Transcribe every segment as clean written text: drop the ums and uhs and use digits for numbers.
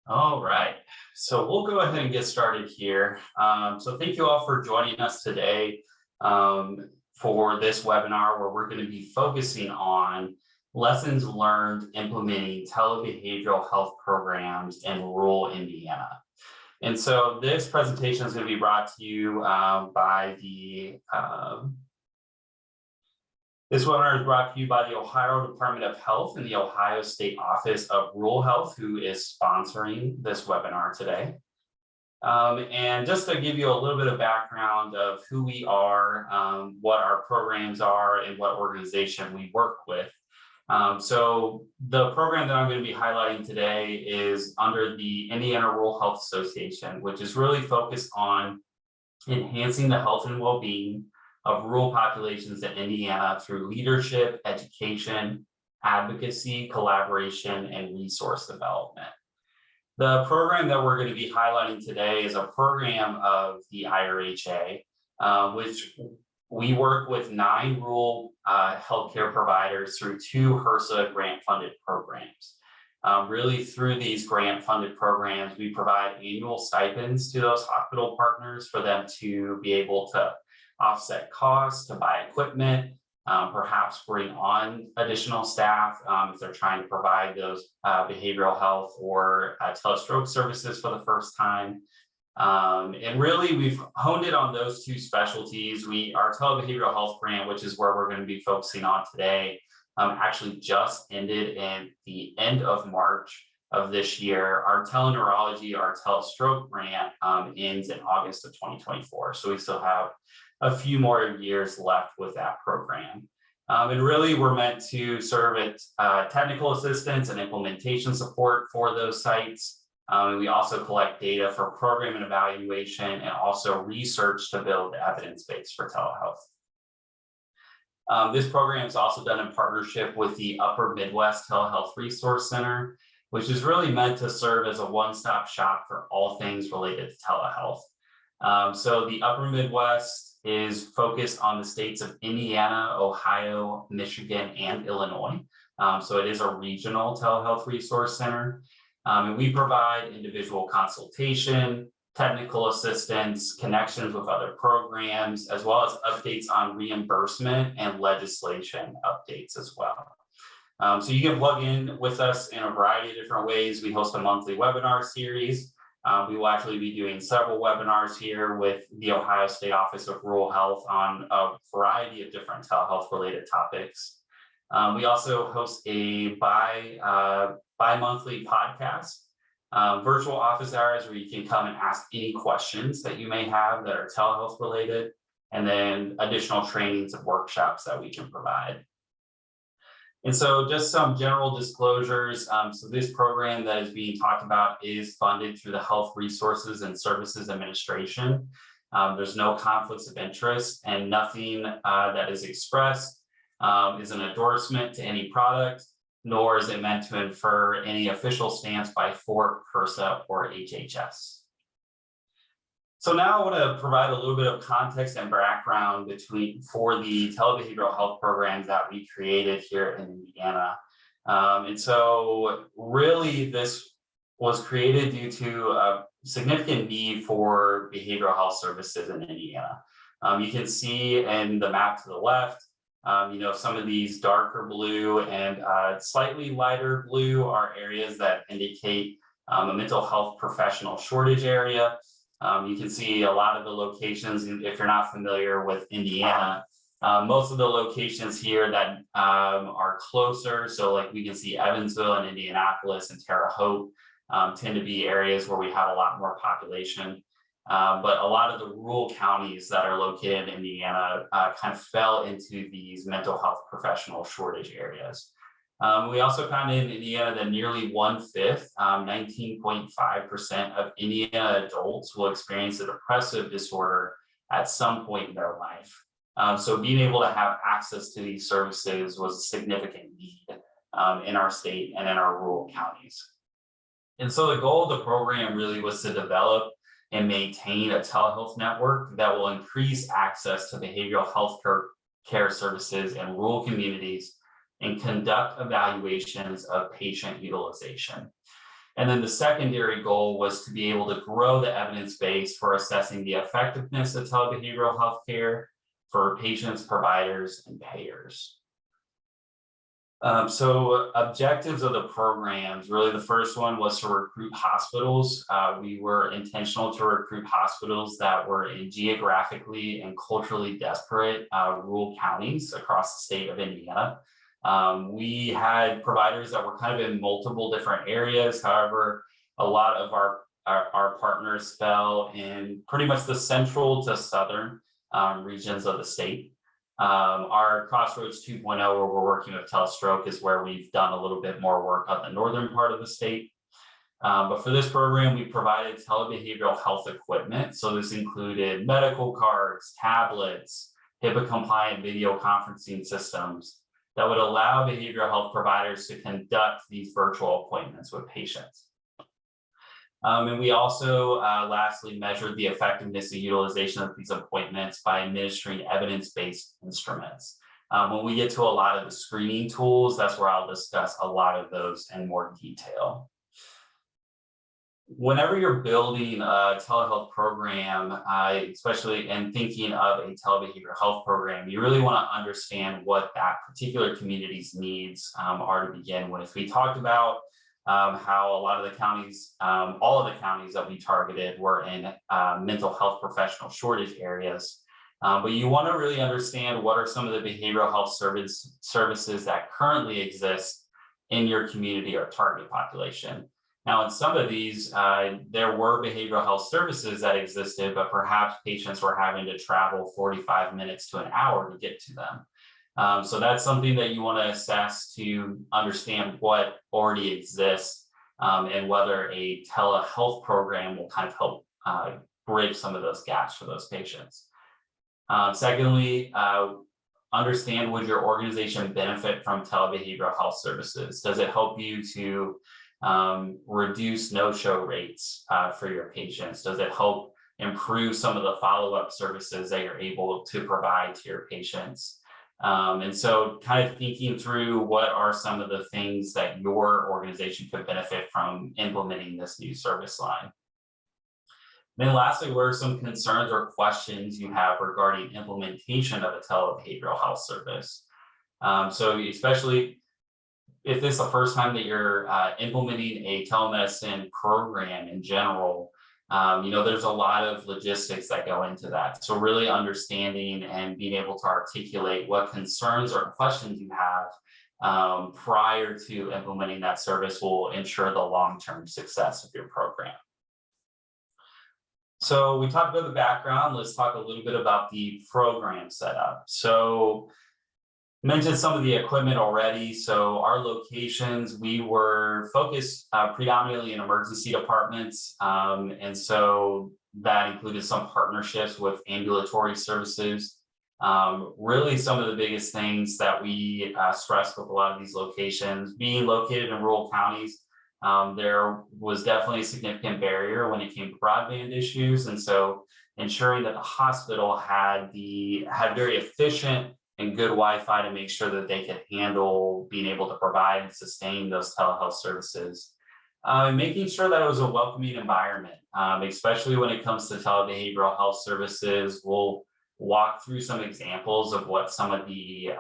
All right, so we'll go ahead and get started here. So thank you all for joining us today um, for this webinar where we're going to be focusing on lessons learned implementing telebehavioral health programs in rural Indiana. And so this presentation is going to be brought to you by the This webinar is brought to you by the Ohio Department of Health and the Ohio State Office of Rural Health, who is sponsoring this webinar today. And just to give you a little bit of background of who we are, what our programs are, and what organization we work with. So the program that I'm going to be highlighting today is under the Indiana Rural Health Association, which is really focused on enhancing the health and well-being of rural populations in Indiana through leadership, education, advocacy, collaboration, and resource development. The program that we're going to be highlighting today is a program of the IRHA, which we work with 9 rural healthcare providers through 2 HRSA grant-funded programs. Really, through these grant-funded programs, we provide annual stipends to those hospital partners for them to be able to offset costs, to buy equipment, perhaps bring on additional staff if they're trying to provide those behavioral health or telestroke services for the first time. And really, we've honed it on those 2 specialties. Our telebehavioral health grant, which is where we're going to be focusing on today, actually just ended in the end of March of this year. Our teleneurology, our telestroke grant ends in August of 2024. So we still have a few more years left with that program. And really, we're meant to serve as technical assistance and implementation support for those sites. We also collect data for program and evaluation and also research to build the evidence base for telehealth. This program is also done in partnership with the Upper Midwest Telehealth Resource Center, which is really meant to serve as a one-stop shop for all things related to telehealth. So the Upper Midwest is focused on the states of Indiana, Ohio, Michigan, and Illinois. So it is a regional telehealth resource center. And we provide individual consultation, technical assistance, connections with other programs, as well as updates on reimbursement and legislation updates as well. So you can plug in with us in a variety of different ways. We host a monthly webinar series. We will actually be doing several webinars here with the Ohio State Office of Rural Health on a variety of different telehealth related topics. We also host a bi-monthly podcast, virtual office hours where you can come and ask any questions that you may have that are telehealth related, and then additional trainings and workshops that we can provide. And so just some general disclosures. So this program that is being talked about is funded through the Health Resources and Services Administration. There's no conflicts of interest, and nothing that is expressed is an endorsement to any product, nor is it meant to infer any official stance by FORT, HRSA, or HHS. So now I want to provide a little bit of context and background for the telebehavioral health programs that we created here in Indiana. And so really this was created due to a significant need for behavioral health services in Indiana. You can see in the map to the left, some of these darker blue and slightly lighter blue are areas that indicate a mental health professional shortage area. You can see a lot of the locations, if you're not familiar with Indiana, most of the locations here that are closer, so like we can see Evansville and Indianapolis and Terre Haute tend to be areas where we have a lot more population. But a lot of the rural counties that are located in Indiana kind of fell into these mental health professional shortage areas. We also found in Indiana that nearly 1/5, 19.5% of Indiana adults will experience a depressive disorder at some point in their life. So being able to have access to these services was a significant need in our state and in our rural counties. And so the goal of the program really was to develop and maintain a telehealth network that will increase access to behavioral health care services in rural communities and conduct evaluations of patient utilization. And then the secondary goal was to be able to grow the evidence base for assessing the effectiveness of telebehavioral healthcare for patients, providers, and payers. So objectives of the programs, really the first one was to recruit hospitals. We were intentional to recruit hospitals that were in geographically and culturally desperate rural counties across the state of Indiana. We had providers that were kind of in multiple different areas. However, a lot of our partners fell in pretty much the central to southern regions of the state. Our Crossroads 2.0, where we're working with Telestroke, is where we've done a little bit more work on the northern part of the state. But for this program, we provided telebehavioral health equipment. So this included medical cards, tablets, HIPAA compliant video conferencing systems that would allow behavioral health providers to conduct these virtual appointments with patients. And we also lastly measured the effectiveness and utilization of these appointments by administering evidence-based instruments. When we get to a lot of the screening tools, that's where I'll discuss a lot of those in more detail. Whenever you're building a telehealth program, especially in thinking of a telebehavioral health program, you really want to understand what that particular community's needs are to begin with. We talked about how a lot of the counties, all of the counties that we targeted were in mental health professional shortage areas. But you want to really understand what are some of the behavioral health services that currently exist in your community or target population. Now, in some of these, there were behavioral health services that existed, but perhaps patients were having to travel 45 minutes to an hour to get to them. So that's something that you want to assess to understand what already exists and whether a telehealth program will kind of help bridge some of those gaps for those patients. Secondly, understand, would your organization benefit from telebehavioral health services? Does it help you to reduce no-show rates for your patients? Does it help improve some of the follow-up services that you're able to provide to your patients? And so kind of thinking through what are some of the things that your organization could benefit from implementing this new service line. Then lastly, what are some concerns or questions you have regarding implementation of a telebehavioral health service? So especially if this is the first time that you're implementing a telemedicine program in general, there's a lot of logistics that go into that. So really understanding and being able to articulate what concerns or questions you have prior to implementing that service will ensure the long-term success of your program. So we talked about the background. Let's talk a little bit about the program setup. So mentioned some of the equipment already. So our locations, we were focused predominantly in emergency departments. And so that included some partnerships with ambulatory services. Really some of the biggest things that we stressed with a lot of these locations, being located in rural counties, there was definitely a significant barrier when it came to broadband issues. And so ensuring that the hospital had very efficient and good Wi-Fi to make sure that they could handle being able to provide and sustain those telehealth services. Making sure that it was a welcoming environment, especially when it comes to telebehavioral health services. We'll walk through some examples of what some of the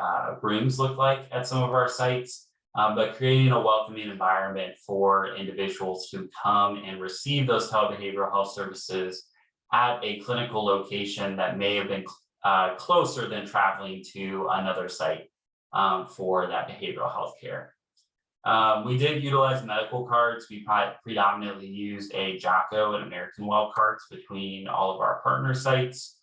rooms look like at some of our sites, but creating a welcoming environment for individuals to come and receive those telebehavioral health services at a clinical location that may have been closer than traveling to another site for that behavioral health care. We did utilize medical cards. We predominantly used a Jocko and American Well cards between all of our partner sites,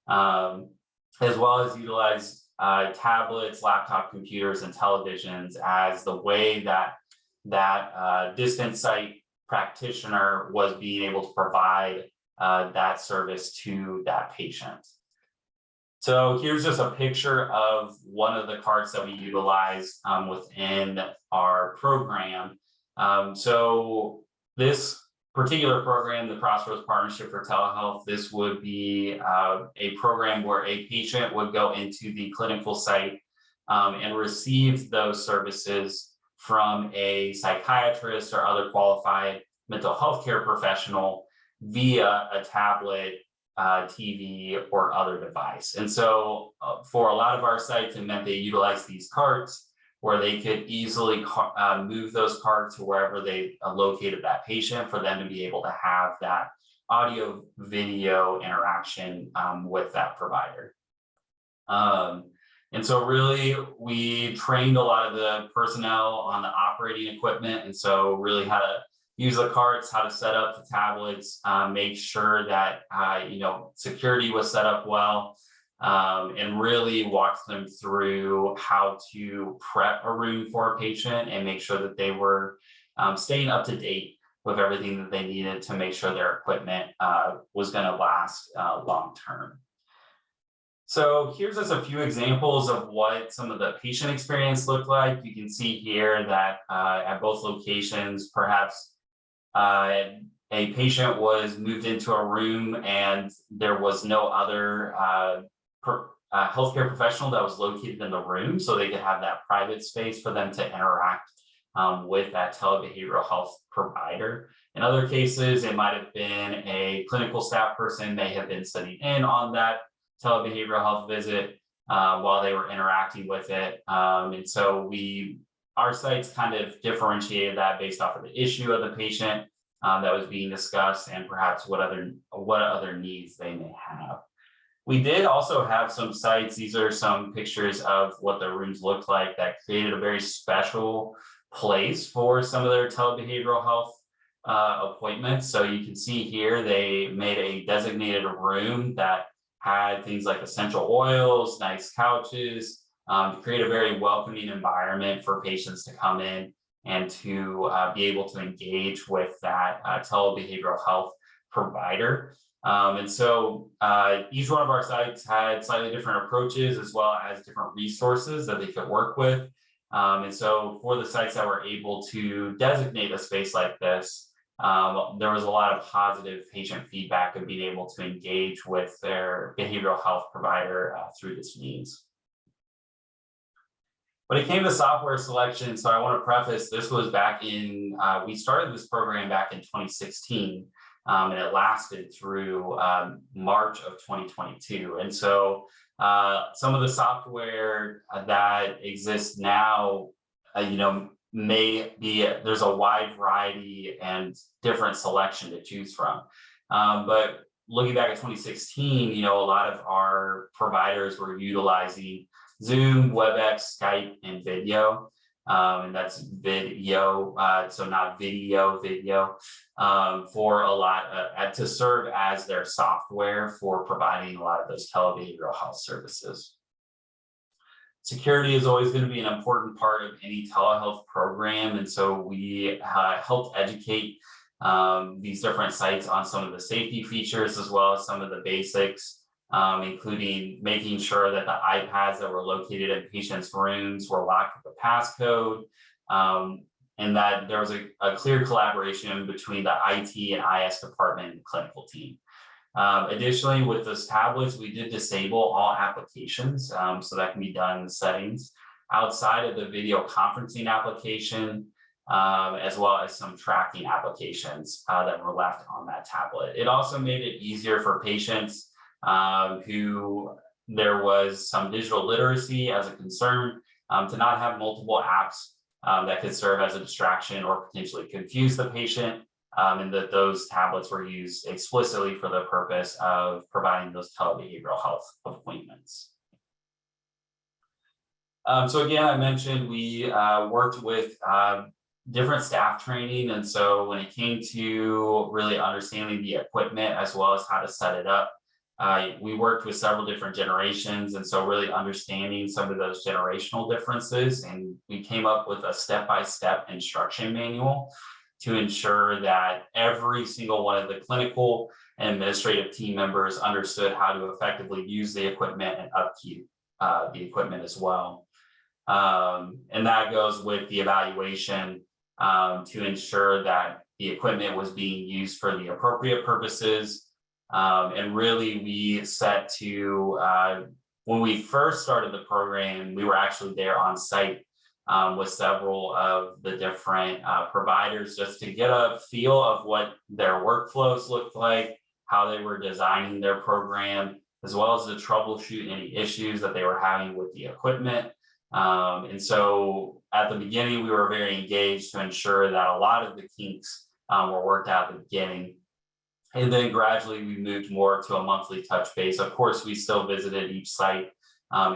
as well as utilize tablets, laptop computers, and televisions as the way that distant site practitioner was being able to provide that service to that patient. So here's just a picture of one of the cards that we utilize within our program. So this particular program, the Crossroads Partnership for Telehealth, this would be a program where a patient would go into the clinical site and receive those services from a psychiatrist or other qualified mental health care professional via a tablet, TV, or other device. And so for a lot of our sites, it meant they utilize these carts where they could easily move those carts to wherever they located that patient for them to be able to have that audio video interaction with that provider. And so really we trained a lot of the personnel on the operating equipment. And so really how to use the carts, how to set up the tablets, make sure that, security was set up well, and really walk them through how to prep a room for a patient and make sure that they were staying up to date with everything that they needed to make sure their equipment was going to last long term. So here's just a few examples of what some of the patient experience looked like. You can see here that at both locations, perhaps a patient was moved into a room and there was no other healthcare professional that was located in the room, so they could have that private space for them to interact with that telebehavioral health provider. In other cases, it might have been a clinical staff person may have been sitting in on that telebehavioral health visit while they were interacting with it. And so our sites kind of differentiated that based off of the issue of the patient that was being discussed and perhaps what other needs they may have. We did also have some sites, these are some pictures of what the rooms looked like that created a very special place for some of their telebehavioral health appointments. So you can see here, they made a designated room that had things like essential oils, nice couches, to create a very welcoming environment for patients to come in and to be able to engage with that telebehavioral health provider. And so each one of our sites had slightly different approaches as well as different resources that they could work with. And so for the sites that were able to designate a space like this, there was a lot of positive patient feedback of being able to engage with their behavioral health provider through this means. When it came to software selection, so I want to preface, this was back in, we started this program back in 2016, and it lasted through March of 2022. And so some of the software that exists now, may be, there's a wide variety and different selection to choose from. But looking back at 2016, a lot of our providers were utilizing Zoom, WebEx, Skype, and video. And that's video, so not video, for a lot, to serve as their software for providing a lot of those telebehavioral health services. Security is always going to be an important part of any telehealth program. And so we helped educate these different sites on some of the safety features, as well as some of the basics, including making sure that the iPads that were located in patients' rooms were locked with a passcode, and that there was a clear collaboration between the IT and IS department and the clinical team. Additionally, with those tablets, we did disable all applications, so that can be done in the settings outside of the video conferencing application, as well as some tracking applications that were left on that tablet. It also made it easier for patients who there was some digital literacy as a concern to not have multiple apps that could serve as a distraction or potentially confuse the patient. And that those tablets were used explicitly for the purpose of providing those telebehavioral health appointments. So again, I mentioned we worked with different staff training. And so when it came to really understanding the equipment as well as how to set it up, we worked with several different generations. And so really understanding some of those generational differences. And we came up with a step-by-step instruction manual to ensure that every single one of the clinical and administrative team members understood how to effectively use the equipment and upkeep the equipment as well. And that goes with the evaluation to ensure that the equipment was being used for the appropriate purposes. And really we set to, when we first started the program, we were actually there on site with several of the different providers just to get a feel of what their workflows looked like, how they were designing their program, as well as to troubleshoot any issues that they were having with the equipment. And so at the beginning, we were very engaged to ensure that a lot of the kinks were worked out at the beginning. And then gradually we moved more to a monthly touch base. Of course, we still visited each site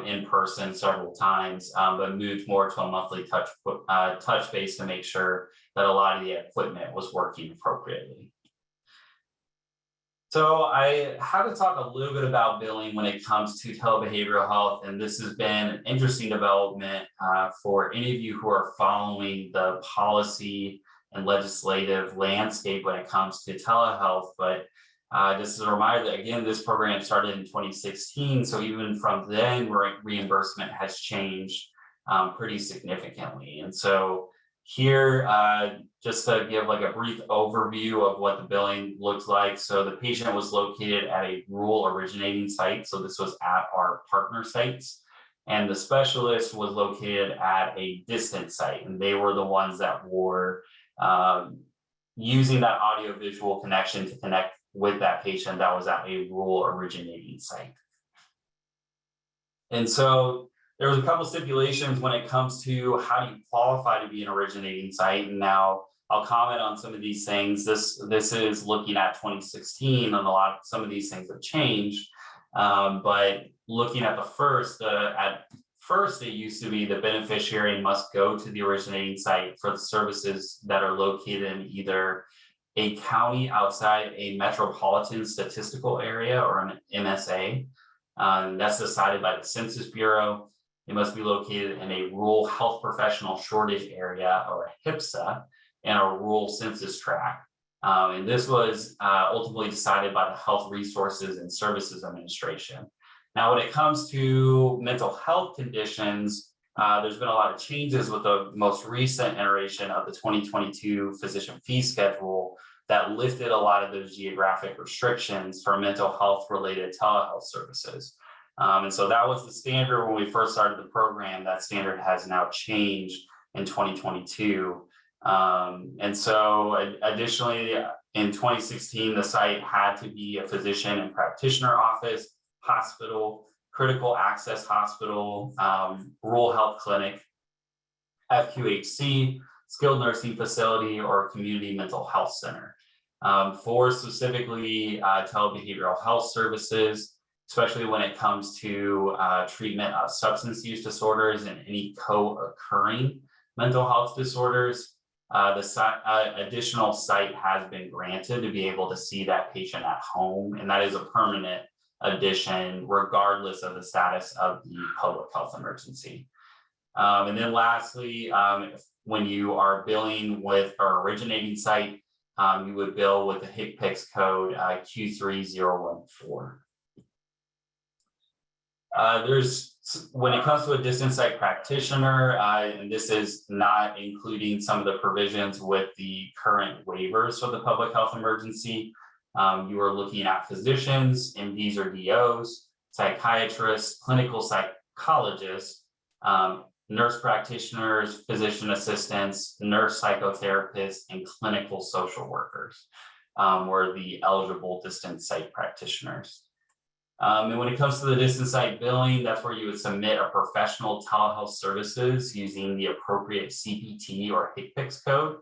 in person several times, but moved more to a monthly touch base to make sure that a lot of the equipment was working appropriately. So I had to talk a little bit about billing when it comes to telebehavioral health, and this has been an interesting development for any of you who are following the policy and legislative landscape when it comes to telehealth. But just as a reminder that, again, this program started in 2016, so even from then, reimbursement has changed pretty significantly. And so here, just to give like a brief overview of what the billing looked like. So the patient was located at a rural originating site. So this was at our partner sites. And the specialist was located at a distant site. And they were the ones that were using that audio-visual connection to connect with that patient that was at a rural originating site. And so there was a couple stipulations when it comes to how do you qualify to be an originating site. And now I'll comment on some of these things. This is looking at 2016, and some of these things have changed. But looking at at first, it used to be the beneficiary must go to the originating site for the services that are located in either a county outside a metropolitan statistical area or an MSA. That's decided by the Census Bureau. It must be located in a rural health professional shortage area, or a HPSA, and a rural census tract. And this was ultimately decided by the Health Resources and Services Administration. Now, when it comes to mental health conditions, there's been a lot of changes with the most recent iteration of the 2022 physician fee schedule that lifted a lot of those geographic restrictions for mental health related telehealth services. And so that was the standard when we first started the program. That standard has now changed in 2022. And so additionally, in 2016, the site had to be a physician and practitioner office, hospital, critical access hospital, rural health clinic, FQHC, skilled nursing facility, or community mental health center. For specifically telebehavioral health services, especially when it comes to treatment of substance use disorders and any co-occurring mental health disorders, the additional site has been granted to be able to see that patient at home, and that is a permanent addition regardless of the status of the public health emergency. And then lastly, when you are billing with our originating site, you would bill with the HCPCS code Q3014. When it comes to a distance site practitioner, and this is not including some of the provisions with the current waivers for the public health emergency, you are looking at physicians, MDs or DOs, psychiatrists, clinical psychologists, nurse practitioners, physician assistants, nurse psychotherapists, and clinical social workers were the eligible distance site practitioners. And when it comes to the distance site billing, that's where you would submit a professional telehealth services using the appropriate CPT or HCPCS code.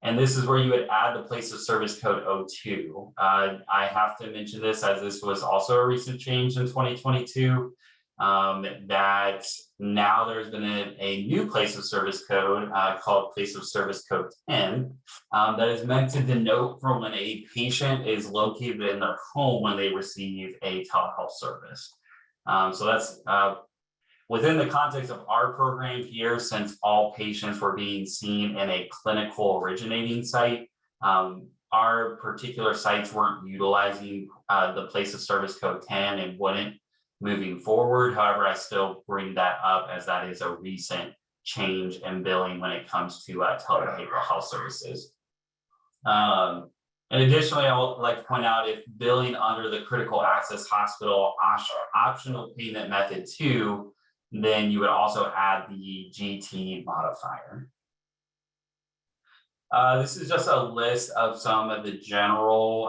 And this is where you would add the place of service code 02. I have to mention this as this was also a recent change in 2022, that now there's been a new place of service code called place of service code 10 that is meant to denote from when a patient is located in their home when they receive a telehealth service. So that's within the context of our program here, since all patients were being seen in a clinical originating site, our particular sites weren't utilizing the place of service code 10 and wouldn't moving forward. However, I still bring that up as that is a recent change in billing when it comes to telebehavioral health services. And additionally, I would like to point out if billing under the critical access hospital optional payment method 2, then you would also add the GT modifier. This is just a list of some of the general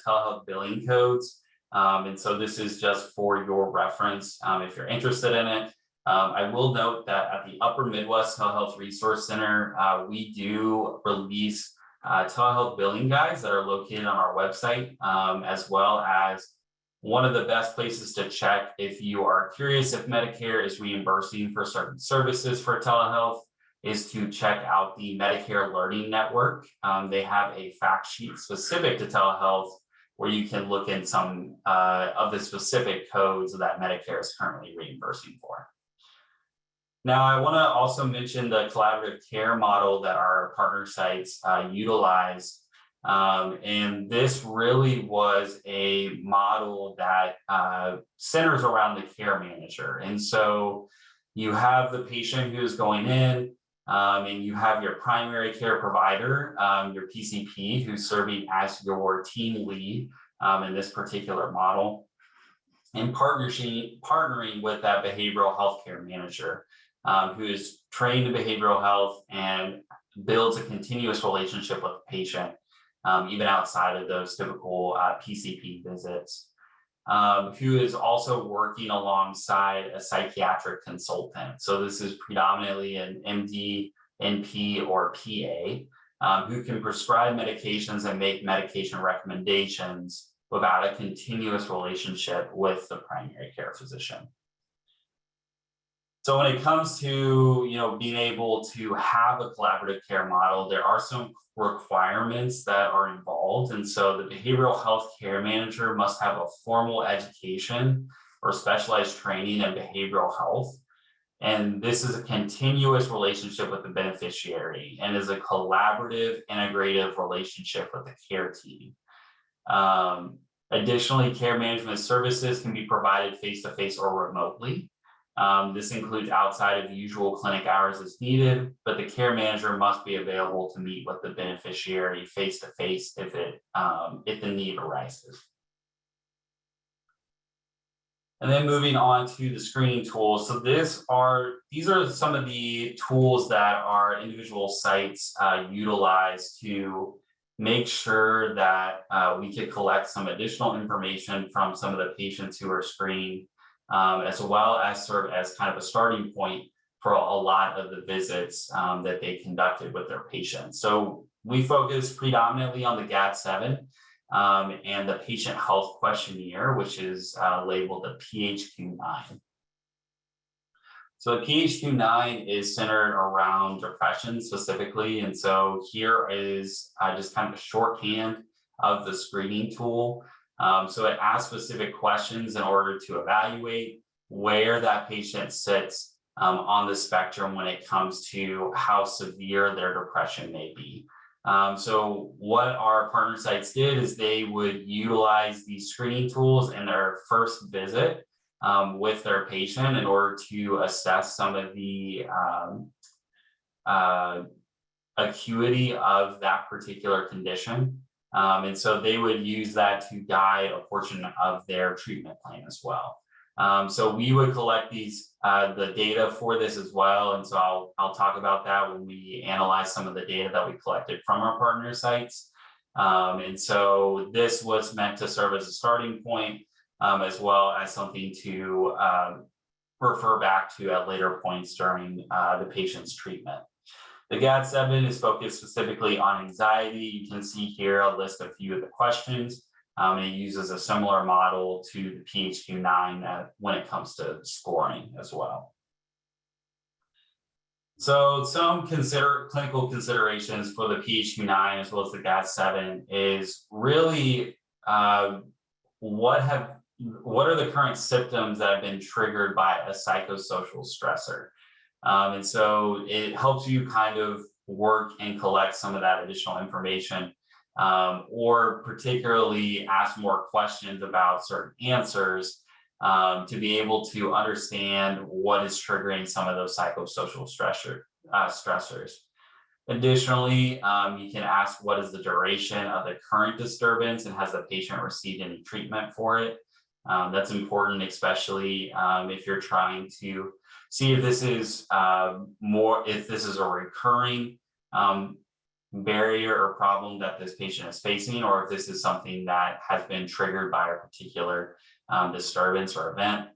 telehealth billing codes. And so this is just for your reference if you're interested in it. I will note that at the Upper Midwest Telehealth Resource Center, we do release telehealth billing guides that are located on our website, as well as one of the best places to check if you are curious if Medicare is reimbursing for certain services for telehealth is to check out the Medicare Learning Network. They have a fact sheet specific to telehealth where you can look in some of the specific codes that Medicare is currently reimbursing for. Now, I want to also mention the collaborative care model that our partner sites utilize. And this really was a model that centers around the care manager. And so you have the patient who's going in, and you have your primary care provider, your PCP, who's serving as your team lead in this particular model, and partnering with that behavioral health care manager who is trained in behavioral health and builds a continuous relationship with the patient, even outside of those typical PCP visits. Who is also working alongside a psychiatric consultant. So this is predominantly an MD, NP, or PA, who can prescribe medications and make medication recommendations without a continuous relationship with the primary care physician. So when it comes to being able to have a collaborative care model, there are some requirements that are involved. And so the behavioral health care manager must have a formal education or specialized training in behavioral health. And this is a continuous relationship with the beneficiary and is a collaborative, integrative relationship with the care team. Additionally, care management services can be provided face-to-face or remotely. This includes outside of the usual clinic hours as needed, but the care manager must be available to meet with the beneficiary face-to-face if the need arises. And then moving on to the screening tools. So these are some of the tools that our individual sites utilize to make sure that we can collect some additional information from some of the patients who are screened, as well as serve as kind of a starting point for a lot of the visits that they conducted with their patients. So we focus predominantly on the GAD-7 and the patient health questionnaire, which is labeled the PHQ-9. So the PHQ-9 is centered around depression specifically. And so here is just kind of a shorthand of the screening tool. So it asks specific questions in order to evaluate where that patient sits on the spectrum when it comes to how severe their depression may be. So what our partner sites did is they would utilize these screening tools in their first visit with their patient in order to assess some of the acuity of that particular condition. And so they would use that to guide a portion of their treatment plan as well. So we would collect the data for this as well. And so I'll talk about that when we analyze some of the data that we collected from our partner sites. And so this was meant to serve as a starting point, as well as something to refer back to at later points during the patient's treatment. The GAD-7 is focused specifically on anxiety. You can see here a list of a few of the questions. It uses a similar model to the PHQ-9 when it comes to scoring as well. So some clinical considerations for the PHQ-9 as well as the GAD-7 is really what are the current symptoms that have been triggered by a psychosocial stressor. And so it helps you kind of work and collect some of that additional information, or particularly ask more questions about certain answers to be able to understand what is triggering some of those psychosocial stressors. Additionally, you can ask what is the duration of the current disturbance and has the patient received any treatment for it. That's important, especially if you're trying to see if this is if this is a recurring barrier or problem that this patient is facing, or if this is something that has been triggered by a particular disturbance or event.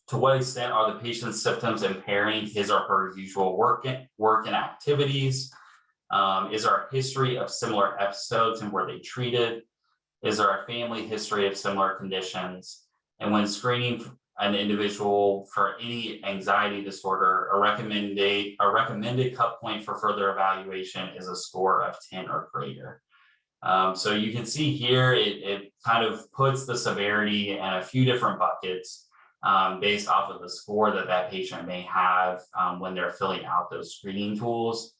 To what extent are the patient's symptoms impairing his or her usual work and activities? Is there a history of similar episodes and were they treated? Is there a family history of similar conditions? And when screening an individual for any anxiety disorder, a recommended cut point for further evaluation is a score of 10 or greater. So you can see here, it kind of puts the severity in a few different buckets based off of the score that patient may have when they're filling out those screening tools,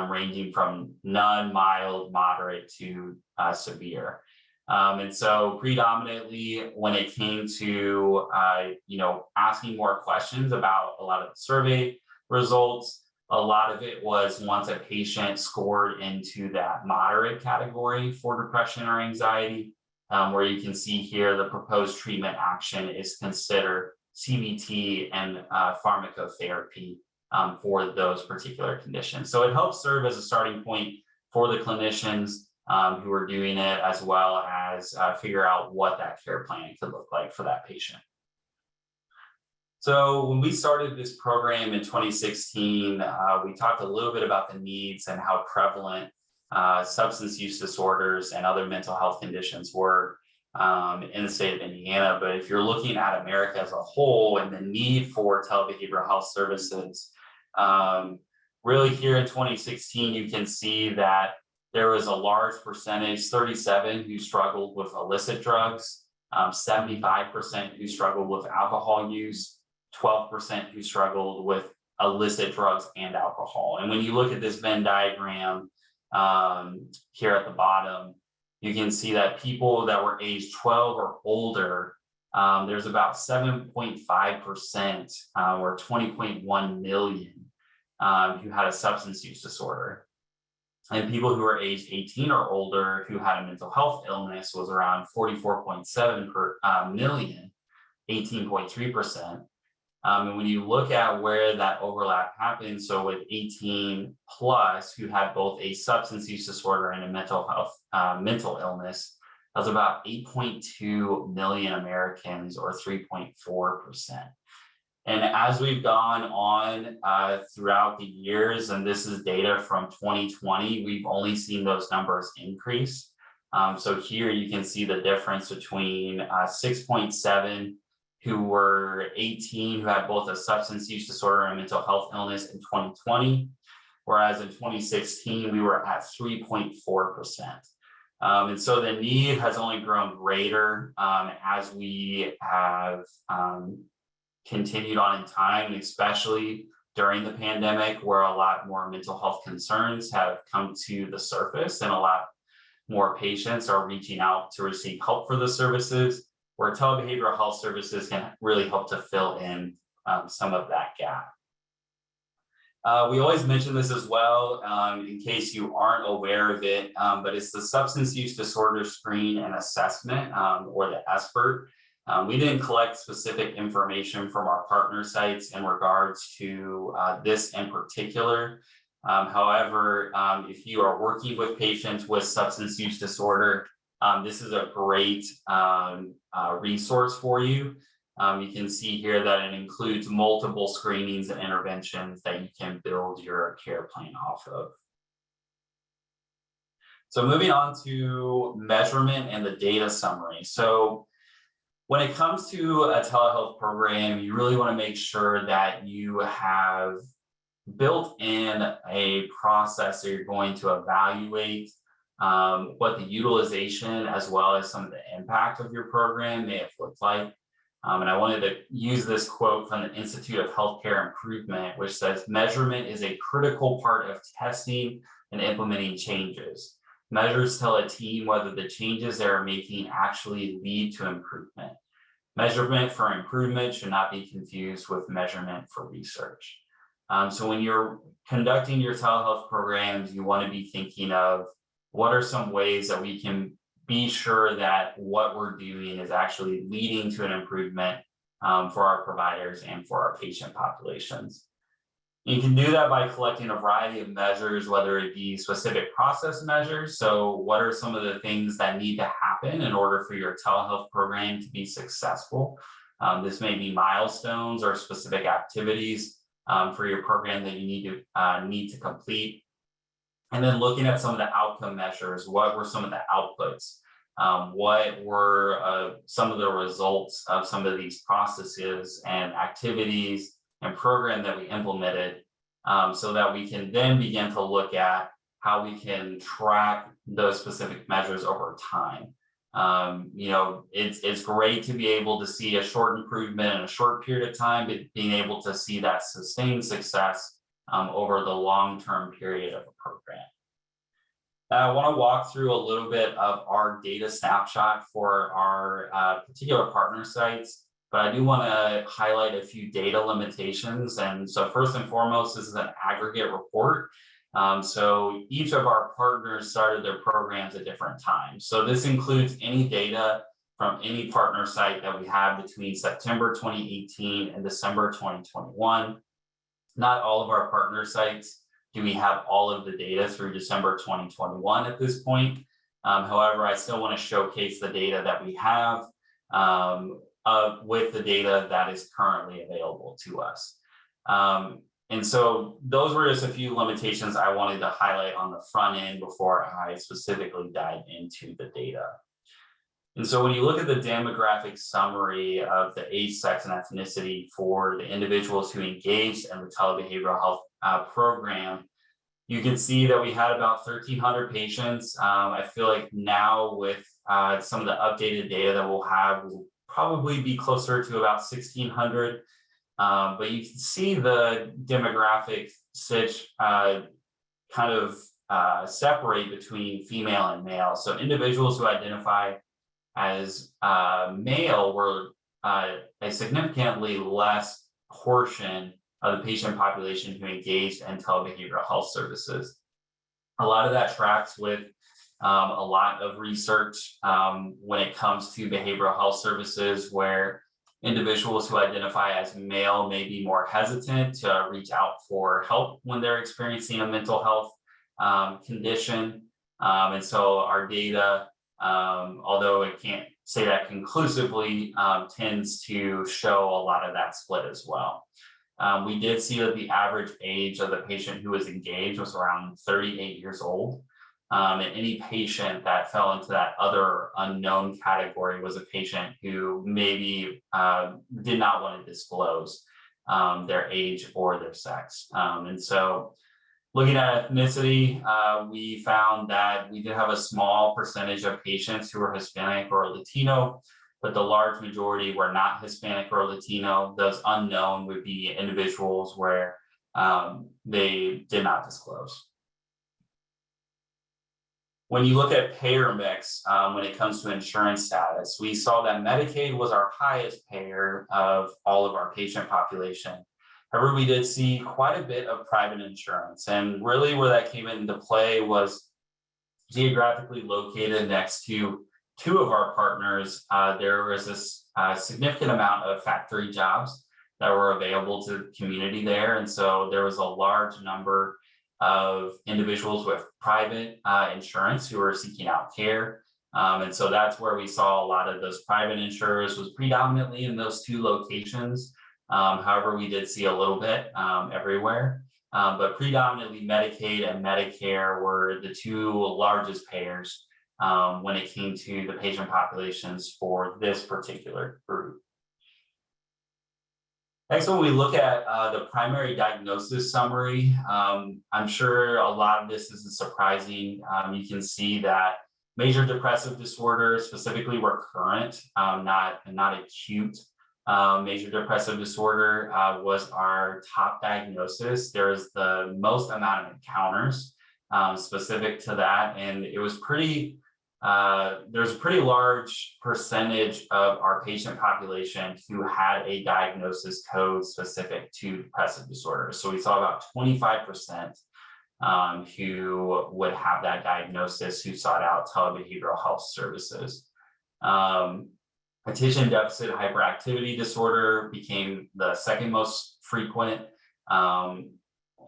ranging from none, mild, moderate to severe. And so predominantly when it came to, asking more questions about a lot of the survey results, a lot of it was once a patient scored into that moderate category for depression or anxiety, where you can see here the proposed treatment action is considered CBT and pharmacotherapy for those particular conditions. So it helps serve as a starting point for the clinicians who are doing it, as well as figure out what that care plan could look like for that patient. So when we started this program in 2016, we talked a little bit about the needs and how prevalent substance use disorders and other mental health conditions were in the state of Indiana. But if you're looking at America as a whole and the need for telebehavioral health services, really here in 2016, you can see that there was a large percentage, 37, who struggled with illicit drugs, 75% who struggled with alcohol use, 12% who struggled with illicit drugs and alcohol. And when you look at this Venn diagram here at the bottom, you can see that people that were age 12 or older, there's about 7.5% or 20.1 million who had a substance use disorder. And people who are aged 18 or older who had a mental health illness was around 44.7 million, 18.3%. And when you look at where that overlap happens, so with 18 plus who had both a substance use disorder and a mental illness, that was about 8.2 million Americans, or 3.4%. And as we've gone on throughout the years, and this is data from 2020, we've only seen those numbers increase. So here you can see the difference between 6.7 who were 18, who had both a substance use disorder and mental health illness in 2020, whereas in 2016, we were at 3.4%. And so the need has only grown greater as we have continued on in time, especially during the pandemic, where a lot more mental health concerns have come to the surface and a lot more patients are reaching out to receive help for the services, where telebehavioral health services can really help to fill in some of that gap. We always mention this as well, in case you aren't aware of it, but it's the Substance Use Disorder Screen and Assessment, or the SBIRT. We didn't collect specific information from our partner sites in regards to this in particular. However, if you are working with patients with substance use disorder, this is a great resource for you. You can see here that it includes multiple screenings and interventions that you can build your care plan off of. So moving on to measurement and the data summary. So when it comes to a telehealth program, you really want to make sure that you have built in a process that you're going to evaluate what the utilization as well as some of the impact of your program may have looked like. And I wanted to use this quote from the Institute of Healthcare Improvement, which says, "Measurement is a critical part of testing and implementing changes. Measures tell a team whether the changes they are making actually lead to improvement. Measurement for improvement should not be confused with measurement for research." So when you're conducting your telehealth programs, you want to be thinking of what are some ways that we can be sure that what we're doing is actually leading to an improvement for our providers and for our patient populations. You can do that by collecting a variety of measures, whether it be specific process measures. So what are some of the things that need to happen in order for your telehealth program to be successful? This may be milestones or specific activities for your program that you need to complete. And then looking at some of the outcome measures, what were some of the outputs? What were some of the results of some of these processes and activities and program that we implemented, so that we can then begin to look at how we can track those specific measures over time. It's great to be able to see a short improvement in a short period of time, but being able to see that sustained success over the long-term period of a program. Now, I want to walk through a little bit of our data snapshot for our particular partner sites, but I do want to highlight a few data limitations. And so first and foremost, this is an aggregate report. So each of our partners started their programs at different times. So this includes any data from any partner site that we have between September 2018 and December 2021. Not all of our partner sites do we have all of the data through December 2021 at this point. However, I still want to showcase the data that we have with the data that is currently available to us. And so those were just a few limitations I wanted to highlight on the front end before I specifically dive into the data. And so when you look at the demographic summary of the age, sex, and ethnicity for the individuals who engaged in the telebehavioral health program, you can see that we had about 1,300 patients. I feel like now with some of the updated data that we'll have, we'll probably be closer to about 1,600. But you can see the demographic kind of separate between female and male. So individuals who identify as male were a significantly less portion of the patient population who engaged in telebehavioral health services. A lot of that tracks with a lot of research when it comes to behavioral health services, where individuals who identify as male may be more hesitant to reach out for help when they're experiencing a mental health condition. And so our data, although it can't say that conclusively, tends to show a lot of that split as well. We did see that the average age of the patient who was engaged was around 38 years old. And any patient that fell into that other unknown category was a patient who maybe did not want to disclose their age or their sex. And so looking at ethnicity, we found that we did have a small percentage of patients who were Hispanic or Latino, but the large majority were not Hispanic or Latino. Those unknown would be individuals where they did not disclose. When you look at payer mix, when it comes to insurance status, we saw that Medicaid was our highest payer of all of our patient population. However, we did see quite a bit of private insurance, and really where that came into play was geographically located next to two of our partners. There was this significant amount of factory jobs that were available to the community there, and so there was a large number of individuals with private insurance who were seeking out care. And so that's where we saw a lot of those private insurers was predominantly in those two locations. However, we did see a little bit everywhere, but predominantly Medicaid and Medicare were the two largest payers when it came to the patient populations for this particular group. Next, when we look at the primary diagnosis summary, I'm sure a lot of this isn't surprising. You can see that major depressive disorder, specifically recurrent, not acute. Major depressive disorder was our top diagnosis. There's the most amount of encounters specific to that, and it was pretty. There's a pretty large percentage of our patient population who had a diagnosis code specific to depressive disorder. So we saw about 25% who would have that diagnosis who sought out telebehavioral health services. Attention deficit hyperactivity disorder became the second most frequent um,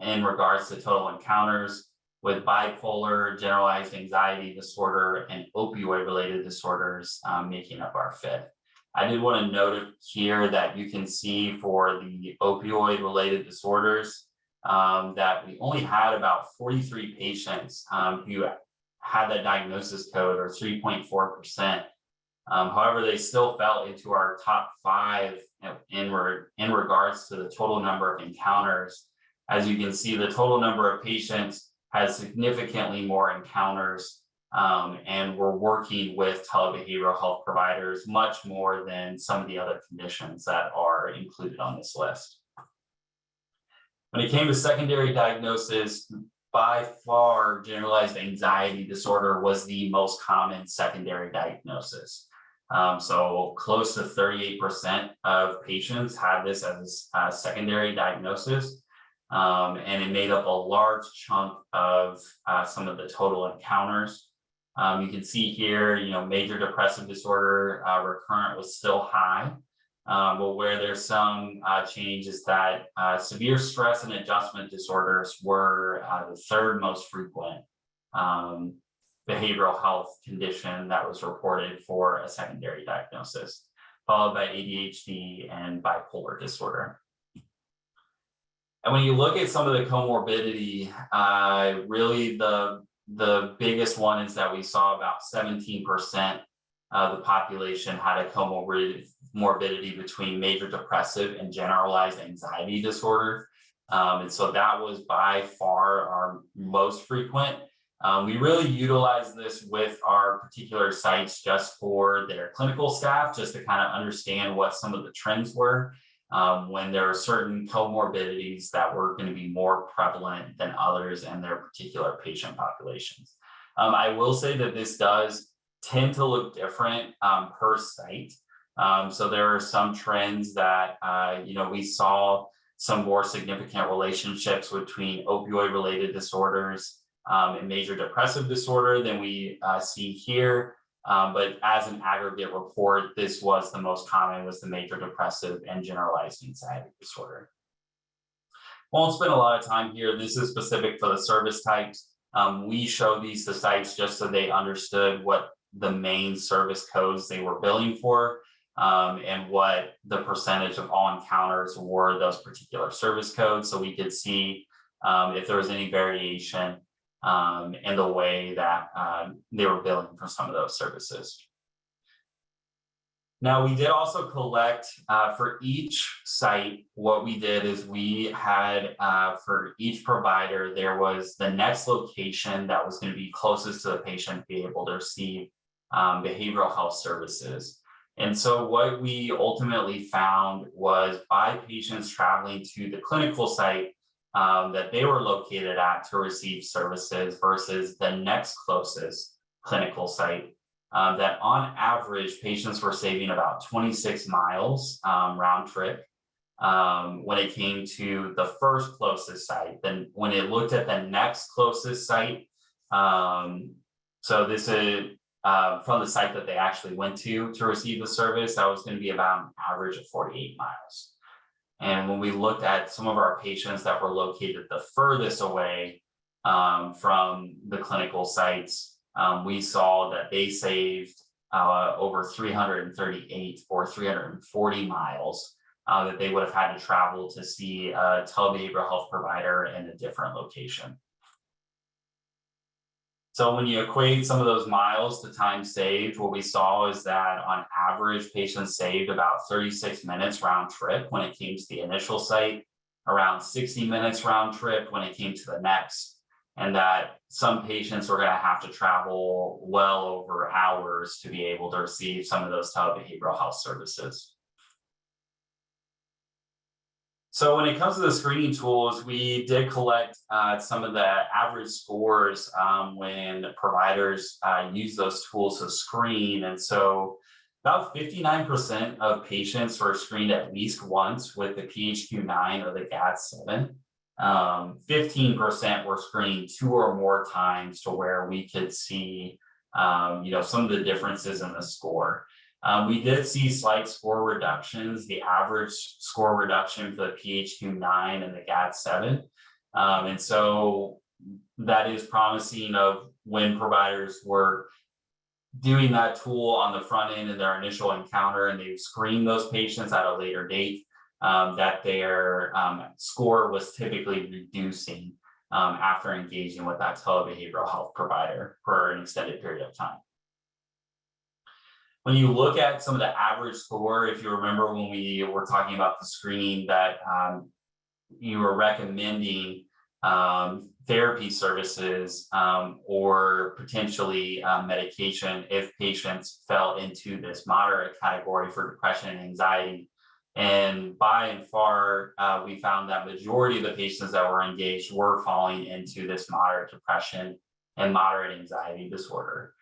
in regards to total encounters, with bipolar, generalized anxiety disorder, and opioid-related disorders making up our fifth. I did want to note here that you can see for the opioid-related disorders that we only had about 43 patients who had that diagnosis code, or 3.4%. However, they still fell into our top five in regards to the total number of encounters. As you can see, the total number of patients has significantly more encounters, and we're working with telebehavioral health providers much more than some of the other conditions that are included on this list. When it came to secondary diagnosis, by far, generalized anxiety disorder was the most common secondary diagnosis. So close to 38% of patients had this as a secondary diagnosis, and it made up a large chunk of some of the total encounters. You can see here, major depressive disorder recurrent was still high, but where there's some change is that severe stress and adjustment disorders were the third most frequent behavioral health condition that was reported for a secondary diagnosis, followed by ADHD and bipolar disorder. And when you look at some of the comorbidity, really the biggest one is that we saw about 17% of the population had a comorbidity between major depressive and generalized anxiety disorder. And so that was by far our most frequent. We really utilize this with our particular sites just for their clinical staff, just to kind of understand what some of the trends were when there are certain comorbidities that were going to be more prevalent than others in their particular patient populations. I will say that this does tend to look different per site. So there are some trends that, we saw some more significant relationships between opioid-related disorders and major depressive disorder than we see here. But as an aggregate report, this was the most common, was the major depressive and generalized anxiety disorder. Won't spend a lot of time here. This is specific for the service types. We show these to sites just so they understood what the main service codes they were billing for, and what the percentage of all encounters were those particular service codes, so we could see if there was any variation in the way that they were billing for some of those services. Now, we did also collect for each site. What we did is we had for each provider, there was the next location that was going to be closest to the patient to be able to receive behavioral health services. And so what we ultimately found was by patients traveling to the clinical site that they were located at to receive services versus the next closest clinical site, that on average, patients were saving about 26 miles round trip when it came to the first closest site. Then when it looked at the next closest site, so this is from the site that they actually went to receive the service, that was going to be about an average of 48 miles. And when we looked at some of our patients that were located the furthest away from the clinical sites, we saw that they saved over 338 or 340 miles that they would have had to travel to see a telebehavioral health provider in a different location. So when you equate some of those miles to time saved, what we saw is that on average, patients saved about 36 minutes round trip when it came to the initial site, around 60 minutes round trip when it came to the next, and that some patients were going to have to travel well over hours to be able to receive some of those telebehavioral health services. So when it comes to the screening tools, we did collect some of the average scores when providers use those tools to screen. And so about 59% of patients were screened at least once with the PHQ-9 or the GAD-7. 15% were screened 2 or more times to where we could see some of the differences in the score. We did see slight score reductions, the average score reduction for the PHQ-9 and the GAD-7. And so that is promising of when providers were doing that tool on the front end in their initial encounter and they screen those patients at a later date, that their score was typically reducing after engaging with that telebehavioral health provider for an extended period of time. When you look at some of the average score, if you remember when we were talking about the screening that you were recommending therapy services or potentially medication if patients fell into this moderate category for depression and anxiety. And by and far, we found that majority of the patients that were engaged were falling into this moderate depression and moderate anxiety disorder.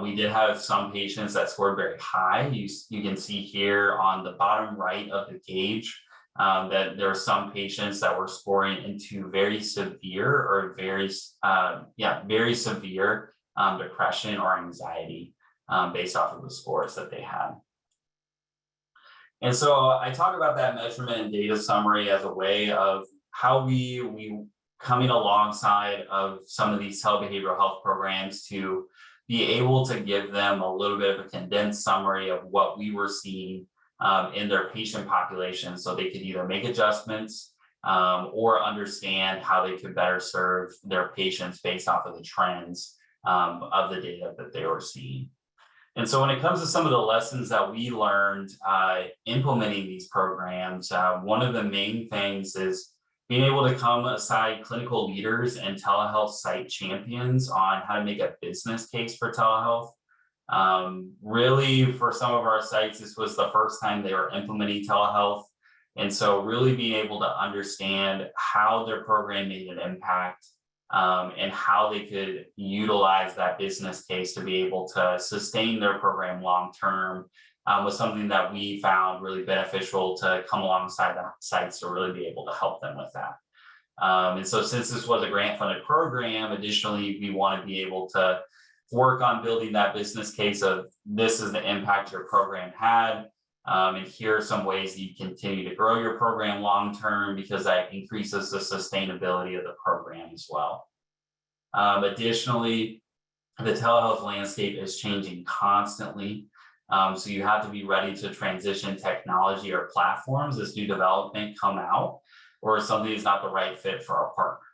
We did have some patients that scored very high. You can see here on the bottom right of the gauge that there are some patients that were scoring into very severe or very severe depression or anxiety based off of the scores that they had. And so I talk about that measurement and data summary as a way of how we coming alongside of some of these telebehavioral health programs to be able to give them a little bit of a condensed summary of what we were seeing in their patient population, so they could either make adjustments or understand how they could better serve their patients based off of the trends of the data that they were seeing. And so when it comes to some of the lessons that we learned implementing these programs, one of the main things is being able to come aside clinical leaders and telehealth site champions on how to make a business case for telehealth. Really, for some of our sites, this was the first time they were implementing telehealth. And so really being able to understand how their program made an impact and how they could utilize that business case to be able to sustain their program long-term was something that we found really beneficial to come alongside the sites to really be able to help them with that. And so since this was a grant-funded program, additionally, we want to be able to work on building that business case of this is the impact your program had. And here are some ways that you continue to grow your program long-term because that increases the sustainability of the program as well. Additionally, the telehealth landscape is changing constantly. So you have to be ready to transition technology or platforms as new development come out, or something is not the right fit for our partner.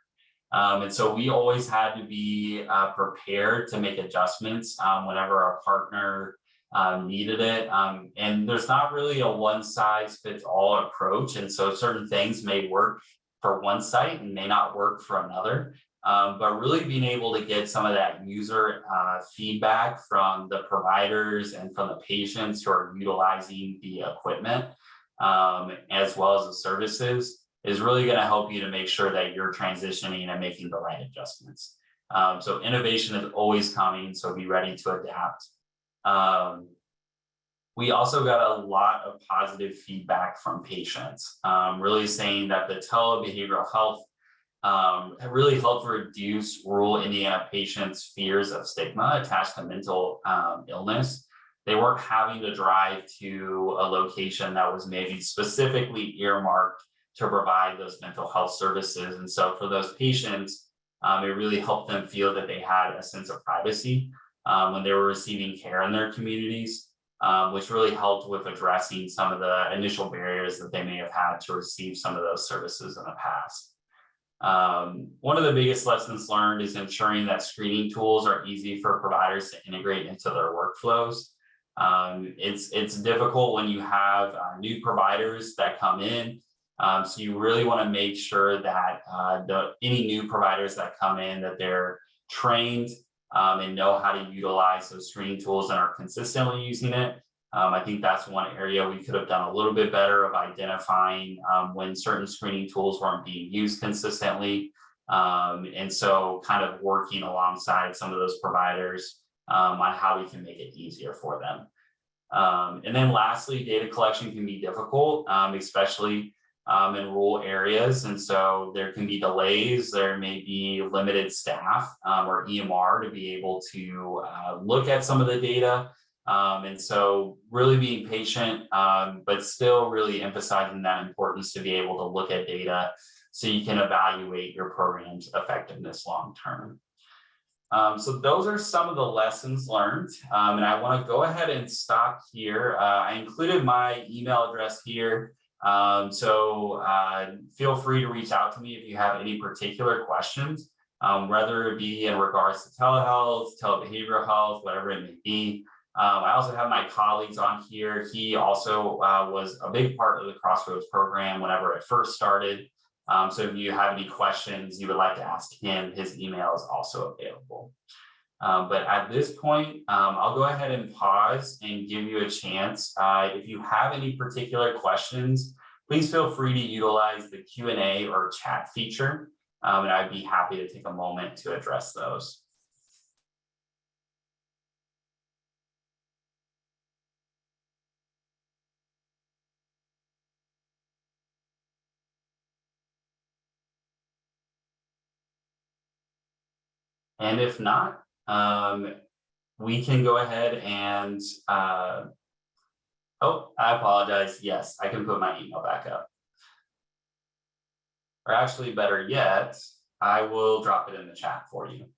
And so we always had to be prepared to make adjustments whenever our partner needed it. And there's not really a one size fits all approach. And so certain things may work for one site and may not work for another. But really being able to get some of that user feedback from the providers and from the patients who are utilizing the equipment, as well as the services, is really going to help you to make sure that you're transitioning and making the right adjustments. So innovation is always coming, so be ready to adapt. We also got a lot of positive feedback from patients, really saying that the telebehavioral health really helped reduce rural Indiana patients' fears of stigma attached to mental illness. They weren't having to drive to a location that was maybe specifically earmarked to provide those mental health services. And so for those patients, it really helped them feel that they had a sense of privacy when they were receiving care in their communities, which really helped with addressing some of the initial barriers that they may have had to receive some of those services in the past. One of the biggest lessons learned is ensuring that screening tools are easy for providers to integrate into their workflows. It's difficult when you have new providers that come in. So you really want to make sure that any new providers that come in, that they're trained and know how to utilize those screening tools and are consistently using it. I think that's one area we could have done a little bit better of identifying when certain screening tools weren't being used consistently. And so kind of working alongside some of those providers on how we can make it easier for them. And then lastly, data collection can be difficult, especially in rural areas. And so there can be delays, there may be limited staff or EMR to be able to look at some of the data And so really being patient, but still really emphasizing that importance to be able to look at data so you can evaluate your program's effectiveness long term. So those are some of the lessons learned. And I want to go ahead and stop here. I included my email address here. So feel free to reach out to me if you have any particular questions, whether it be in regards to telehealth, telebehavioral health, whatever it may be. I also have my colleagues on here. He also was a big part of the Crossroads program whenever it first started. So if you have any questions you would like to ask him, his email is also available. But at this point, I'll go ahead and pause and give you a chance. If you have any particular questions, please feel free to utilize the Q&A or chat feature, and I'd be happy to take a moment to address those. And if not, we can go ahead and, oh, I apologize. Yes, I can put my email back up. Or actually, better yet, I will drop it in the chat for you.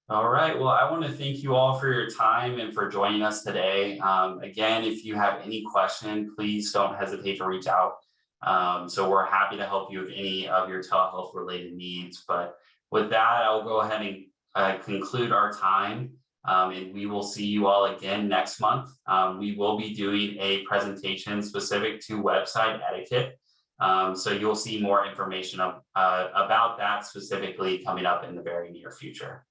All right. Well, I want to thank you all for your time and for joining us today. Again, if you have any question, please don't hesitate to reach out. So we're happy to help you with any of your telehealth related needs. But with that, I'll go ahead and conclude our time. And we will see you all again next month. We will be doing a presentation specific to website etiquette. So you'll see more information about that specifically coming up in the very near future.